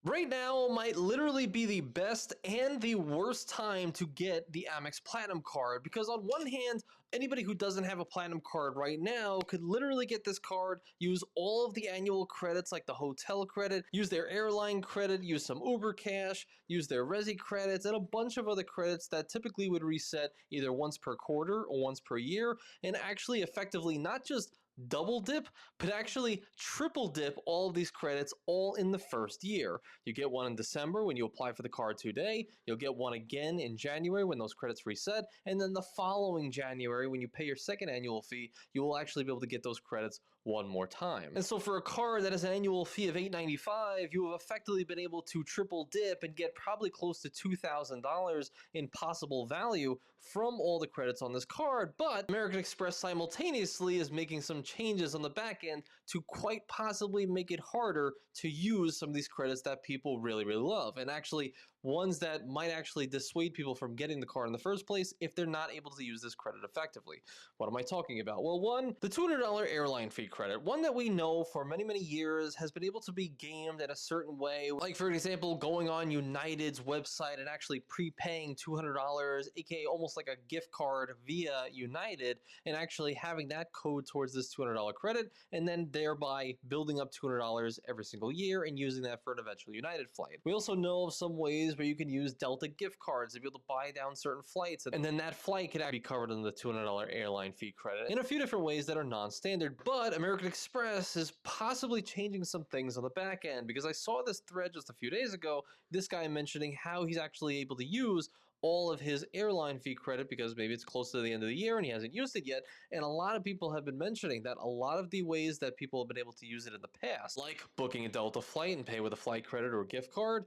Right now might literally be the best and the worst time to get the Amex Platinum card because on one hand, anybody who doesn't have a Platinum card right now could literally get this card, use all of the annual credits like the hotel credit, use their airline credit, use some Uber cash, use their Resy credits, and a bunch of other credits that typically would reset either once per quarter or once per year, and actually effectively not just double dip, but actually triple dip all of these credits all in the first year. You get one in December when you apply for the card today, you'll get one again in January when those credits reset, and then the following January when you pay your second annual fee, you will actually be able to get those credits one more time. And so for a card that has an annual fee of $895, you have effectively been able to triple dip and get probably close to $2,000 in possible value from all the credits on this card, but American Express simultaneously is making some changes on the back end to quite possibly make it harder to use some of these credits that people really love, and actually ones that might actually dissuade people from getting the card in the first place if they're not able to use this credit effectively. What am I talking about? Well, one, the $200 airline fee credit, one that we know for many years has been able to be gamed in a certain way, like for example going on United's website and actually prepaying $200, aka almost like a gift card via United, and actually having that code towards this $200 credit, and then thereby building up $200 every single year and using that for an eventual United flight. We also know of some ways where you can use Delta gift cards to be able to buy down certain flights, and then that flight could actually be covered in the $200 airline fee credit in a few different ways that are non-standard. But American Express is possibly changing some things on the back end, because I saw this thread just a few days ago, this guy mentioning how he's actually able to use all of his airline fee credit because maybe it's close to the end of the year and he hasn't used it yet. And a lot of people have been mentioning that a lot of the ways that people have been able to use it in the past, like booking a Delta flight and pay with a flight credit or a gift card,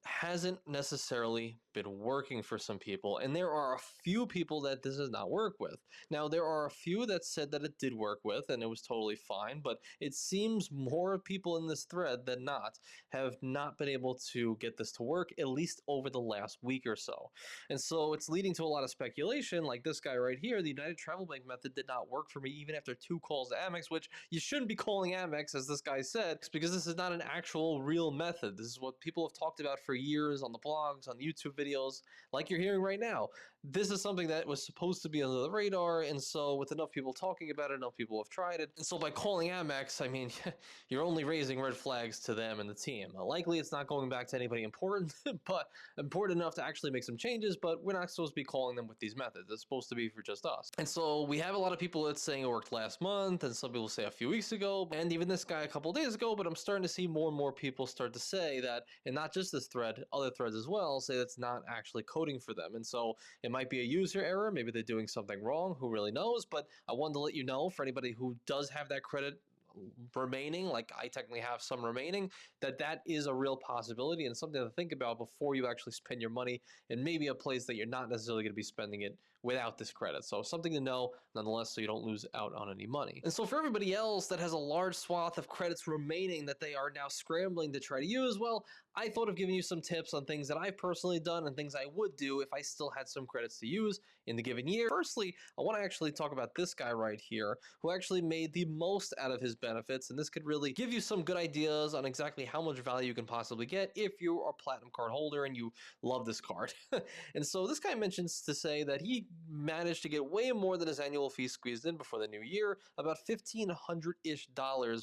hasn't necessarily been working for some people, and there are a few people that this does not work with. Now, there are a few that said that it did work with and it was totally fine, but it seems more people in this thread than not have not been able to get this to work, at least over the last week or so. And so it's leading to a lot of speculation, like this guy right here, the United Travel Bank method did not work for me even after 2 calls to Amex, which you shouldn't be calling Amex, as this guy said, because this is not an actual real method. This is what people have talked about for years on the blogs, on the YouTube videos, like you're hearing right now. This is something that was supposed to be under the radar, and so with enough people talking about it, enough people have tried it, and so by calling Amex, I mean, you're only raising red flags to them and the team. Likely it's not going back to anybody important, but important enough to actually make some changes, but we're not supposed to be calling them with these methods. It's supposed to be for just us. And so we have a lot of people that's saying it worked last month, and some people say a few weeks ago, and even this guy a couple days ago, but I'm starting to see more and more people start to say that, and not just this thread, other threads as well, say that's not actually coding for them. And so it might be a user error, maybe they're doing something wrong, who really knows, but I wanted to let you know, for anybody who does have that credit remaining, like I technically have some remaining, that is a real possibility and something to think about before you actually spend your money in maybe a place that you're not necessarily going to be spending it without this credit. So something to know nonetheless, so you don't lose out on any money. And so for everybody else that has a large swath of credits remaining that they are now scrambling to try to use, well, I thought of giving you some tips on things that I've personally done and things I would do if I still had some credits to use in the given year. Firstly, I want to actually talk about this guy right here who actually made the most out of his benefits, and this could really give you some good ideas on exactly how much value you can possibly get if you're a platinum card holder and you love this card. And so this guy mentions to say that he managed to get way more than his annual fee squeezed in before the new year, about $1,500-ish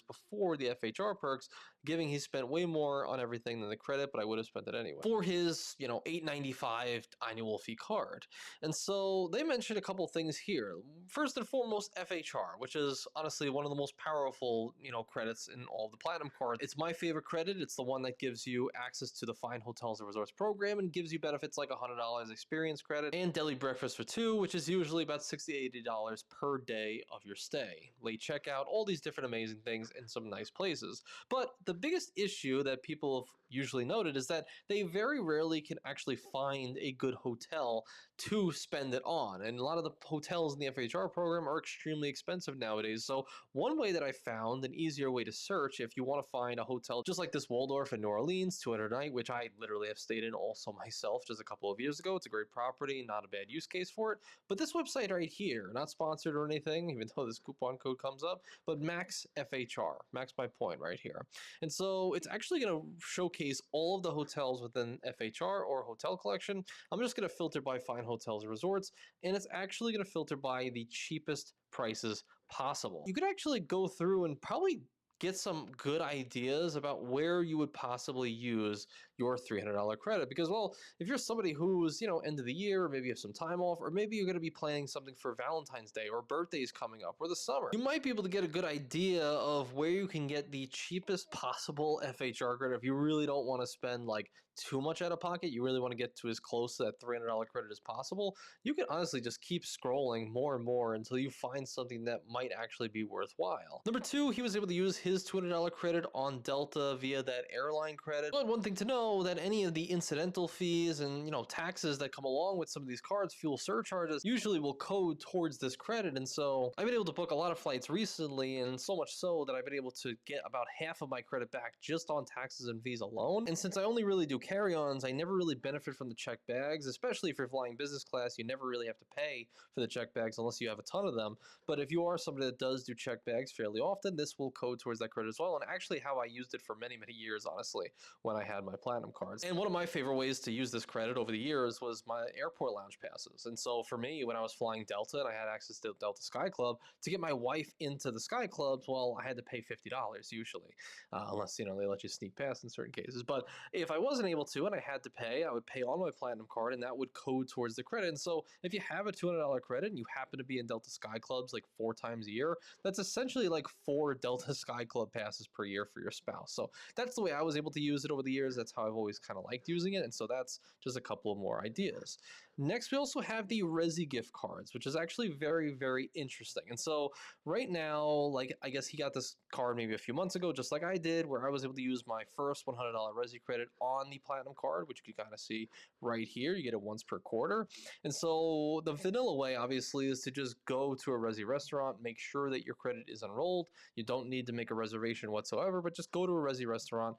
before the FHR perks, giving he spent way more on everything than the credit, but I would have spent it anyway for his, $895 annual fee card. And so they mentioned a couple things here. First and foremost, FHR, which is honestly one of the most powerful credits in all of the platinum cards. It's my favorite credit. It's the one that gives you access to the Fine Hotels and Resorts program and gives you benefits like $100 experience credit and deli breakfast for 2, which is usually about $60 to $80 per day of your stay. Late checkout, all these different amazing things in some nice places. But the biggest issue that people have usually noted is that they very rarely can actually find a good hotel to spend it on. And a lot of the hotels in the FHR program are extremely expensive nowadays. So one way that I found an easier way to search if you want to find a hotel just like this Waldorf in New Orleans, 200 a night, which I literally have stayed in also myself just a couple of years ago. It's a great property, not a bad use case for it. But this website right here, not sponsored or anything, even though this coupon code comes up, but Max FHR, Max My Point right here. And so it's actually going to showcase showcase all of the hotels within FHR or hotel collection. I'm just going to filter by fine hotels and resorts, and it's actually going to filter by the cheapest prices possible. You could actually go through and probably get some good ideas about where you would possibly use your $300 credit. Because, well, if you're somebody who's, end of the year, or maybe you have some time off, or maybe you're going to be planning something for Valentine's Day or birthdays coming up or the summer, you might be able to get a good idea of where you can get the cheapest possible FHR credit. If you really don't want to spend like too much out of pocket, you really want to get to as close to that $300 credit as possible, you can honestly just keep scrolling more and more until you find something that might actually be worthwhile. Number two, he was able to use his $200 credit on Delta via that airline credit. But one thing to know, that any of the incidental fees and taxes that come along with some of these cards, fuel surcharges, usually will code towards this credit. And so I've been able to book a lot of flights recently, and so much so that I've been able to get about half of my credit back just on taxes and fees alone. And since I only really do carry-ons, I never really benefit from the check bags, especially if you're flying business class. You never really have to pay for the check bags unless you have a ton of them. But if you are somebody that does do check bags fairly often, this will code towards that credit as well, and actually how I used it for many, many years, honestly, when I had my platinum cards. And one of my favorite ways to use this credit over the years was my airport lounge passes. And so for me, when I was flying Delta and I had access to Delta Sky Club, to get my wife into the Sky Clubs, well, I had to pay $50 usually, unless, they let you sneak past in certain cases. But if I wasn't able to and I had to pay, I would pay on my platinum card, and that would code towards the credit. And so if you have a $200 credit and you happen to be in Delta Sky Clubs like 4 times a year, that's essentially like 4 Delta Sky Club passes per year for your spouse. So that's the way I was able to use it over the years. That's how I've always kind of liked using it. And so that's just a couple of more ideas. Next, we also have the Resy gift cards, which is actually very, very interesting. And so right now, like, I guess he got this card maybe a few months ago, just like I did, where I was able to use my first $100 Resy credit on the platinum card, which you can kind of see right here. You get it once per quarter. And so the vanilla way, obviously, is to just go to a Resy restaurant, make sure that your credit is enrolled. You don't need to make a reservation whatsoever, but just go to a Resy restaurant.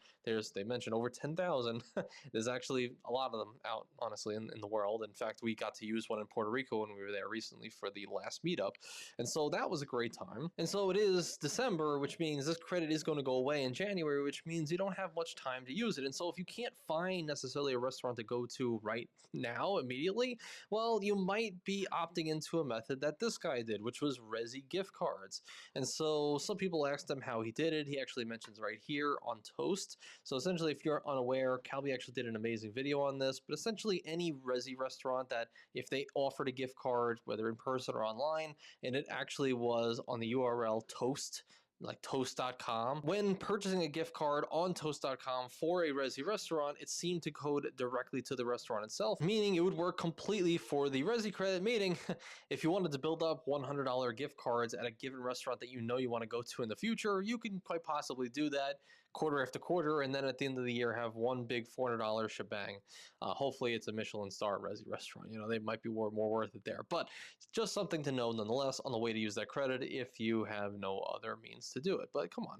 They mentioned over 10,000. There's actually a lot of them out, honestly, in the world. In fact, we got to use one in Puerto Rico when we were there recently for the last meetup. And so that was a great time. And so it is December, which means this credit is going to go away in January, which means you don't have much time to use it. And so if you can't find necessarily a restaurant to go to right now, immediately, well, you might be opting into a method that this guy did, which was Resy gift cards. And so some people asked him how he did it. He actually mentions right here on Toast. So essentially, if you're unaware, Calby actually did an amazing video on this, but essentially any Resy restaurant that if they offered a gift card, whether in person or online, and it actually was on the URL Toast, like toast.com. When purchasing a gift card on toast.com for a Resy restaurant, it seemed to code directly to the restaurant itself, meaning it would work completely for the Resy credit, meaning if you wanted to build up $100 gift cards at a given restaurant that you want to go to in the future, you can quite possibly do that quarter after quarter, and then at the end of the year have one big $400 shebang. Hopefully it's a Michelin star Resy restaurant. They might be more worth it there, but just something to know nonetheless on the way to use that credit if you have no other means to do it. But come on,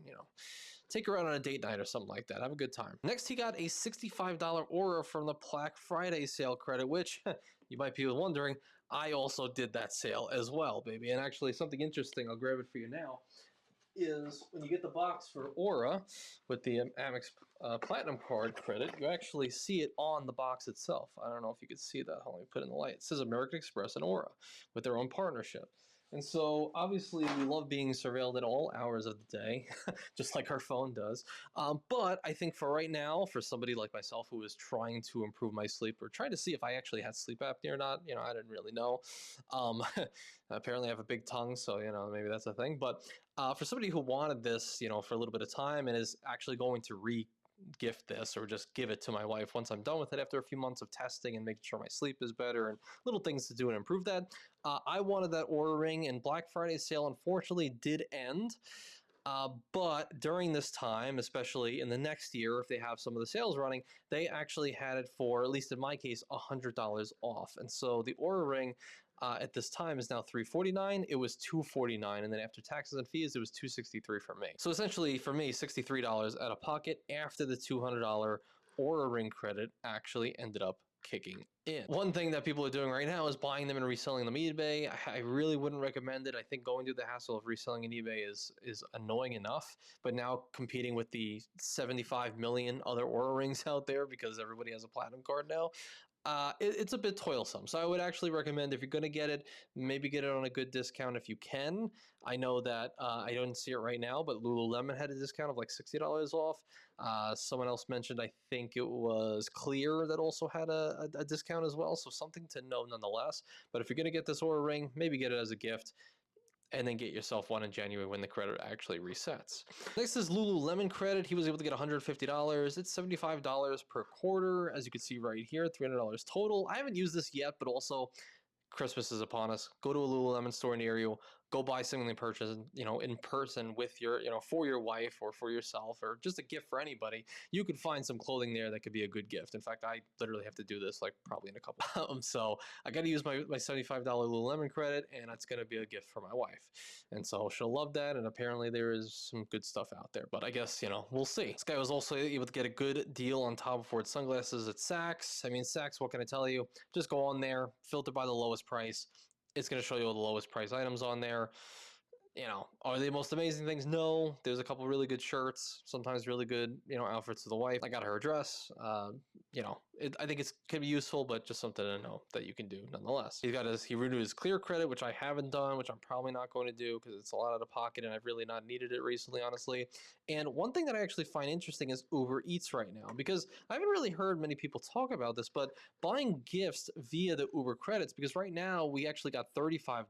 take her out on a date night or something like that. Have a good time. Next, he got a $65 Oura from the Black Friday sale credit, which you might be wondering, I also did that sale as well, baby. And actually something interesting, I'll grab it for you now, is when you get the box for Oura with the Amex Platinum card credit, you actually see it on the box itself. I don't know if you can see that. Let me put it in the light. It says American Express and Oura with their own partnership. And so obviously we love being surveilled at all hours of the day, just like our phone does. But I think for right now, for somebody like myself who is trying to improve my sleep or trying to see if I actually had sleep apnea or not, I didn't really know. Apparently I have a big tongue, so, maybe that's a thing. But for somebody who wanted this, for a little bit of time and is actually going to gift this or just give it to my wife once I'm done with it after a few months of testing and making sure my sleep is better and little things to do and improve that. I wanted that Oura ring, and Black Friday sale unfortunately did end. But during this time, especially in the next year, if they have some of the sales running, they actually had it for, at least in my case, $100 off. And so the Oura ring at this time is now $349. It was $249, and then after taxes and fees, it was $263 for me. So essentially, for me, $63 out of pocket after the $200 Oura ring credit actually ended up kicking in. One thing that people are doing right now is buying them and reselling them on eBay. I really wouldn't recommend it. I think going through the hassle of reselling on eBay is annoying enough, but now competing with the 75 million other Oura rings out there because everybody has a platinum card now, it's a bit toilsome. So I would actually recommend, if you're going to get it, maybe get it on a good discount if you can. I know that I don't see it right now, but Lululemon had a discount of like $60 off. Someone else mentioned, I think it was Clear, that also had a discount as well. So something to know nonetheless. But if you're going to get this Oura ring, maybe get it as a gift, and then get yourself one in January when the credit actually resets. Next is Lululemon credit. He was able to get $150. It's $75 per quarter, as you can see right here, $300 total. I haven't used this yet, but also Christmas is upon us. Go to a Lululemon store near you. Go buy something in person with your, for your wife or for yourself, or just a gift for anybody. You could find some clothing there that could be a good gift. In fact, I literally have to do this like probably in a couple of them. So I got to use my $75 Lululemon credit, and it's going to be a gift for my wife. And so she'll love that. And apparently there is some good stuff out there, but I guess, we'll see. This guy was also able to get a good deal on Tom Ford sunglasses at Saks. I mean, Saks, what can I tell you? Just go on there, filter by the lowest price. It's going to show you all the lowest price items on there. Are they the most amazing things? No. There's a couple really good shirts, sometimes really good, outfits for the wife. I got her a dress. I think it can be useful, but just something to know that you can do nonetheless. He renewed his Clear credit, which I haven't done, which I'm probably not going to do because it's a lot out of pocket and I've really not needed it recently, honestly. And one thing that I actually find interesting is Uber Eats right now, because I haven't really heard many people talk about this, but buying gifts via the Uber credits, because right now we actually got $35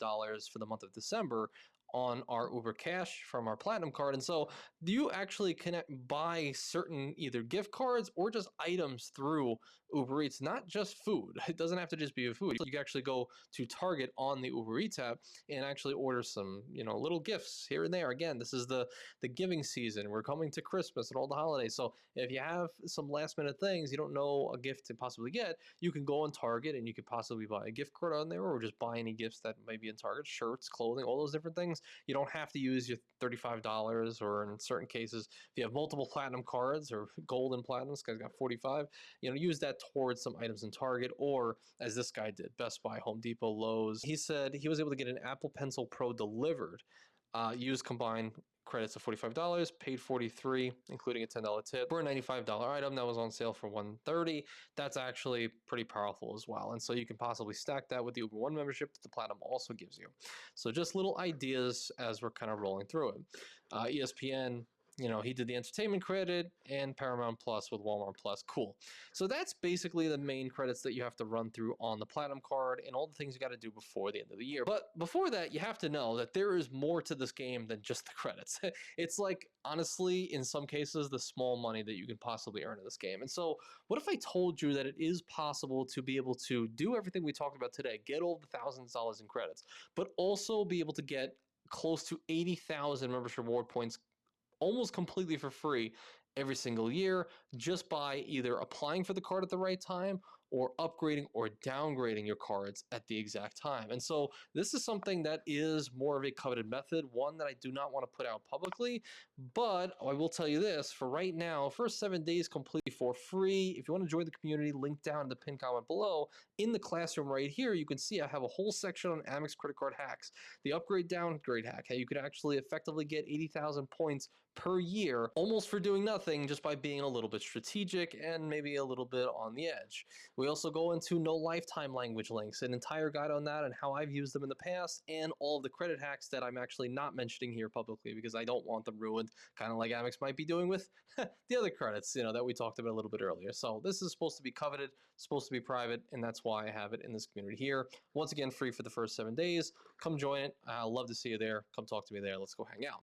for the month of December on our Uber Cash from our Platinum card. And so you actually can buy certain either gift cards or just items through Uber Eats, not just food. It doesn't have to just be food. You can actually go to Target on the Uber Eats app and actually order some, little gifts here and there. Again, this is the giving season. We're coming to Christmas and all the holidays. So if you have some last minute things you don't know a gift to possibly get, you can go on Target and you could possibly buy a gift card on there, or just buy any gifts that might be in Target, shirts, clothing, all those different things. You don't have to use your $35, or in certain cases, if you have multiple platinum cards or gold and platinum, this guy's got 45, use that towards some items in Target, or as this guy did, Best Buy, Home Depot, Lowe's. He said he was able to get an Apple Pencil Pro delivered, used combined credits of $45, paid $43, including a $10 tip for a $95 item that was on sale for $130. That's actually pretty powerful as well. And so you can possibly stack that with the Uber One membership that the Platinum also gives you. So just little ideas as we're kind of rolling through it. ESPN, he did the entertainment credit and Paramount Plus with Walmart Plus. Cool. So that's basically the main credits that you have to run through on the Platinum card and all the things you got to do before the end of the year. But before that, you have to know that there is more to this game than just the credits. It's like, honestly, in some cases, the small money that you can possibly earn in this game. And so what if I told you that it is possible to be able to do everything we talked about today, get all the thousands of dollars in credits, but also be able to get close to 80,000 membership reward points almost completely for free every single year, just by either applying for the card at the right time or upgrading or downgrading your cards at the exact time. And so this is something that is more of a coveted method, one that I do not want to put out publicly, but I will tell you this, for right now, first 7 days completely for free. If you want to join the community, link down in the pinned comment below. In the classroom right here, you can see I have a whole section on Amex credit card hacks, the upgrade downgrade hack, how you could actually effectively get 80,000 points per year, almost for doing nothing, just by being a little bit strategic and maybe a little bit on the edge. We also go into no lifetime language links, an entire guide on that and how I've used them in the past, and all of the credit hacks that I'm actually not mentioning here publicly because I don't want them ruined, kind of like Amex might be doing with the other credits, that we talked about a little bit earlier. So this is supposed to be coveted, supposed to be private, and that's why I have it in this community here. Once again, free for the first 7 days. Come join it. I'd love to see you there. Come talk to me there. Let's go hang out.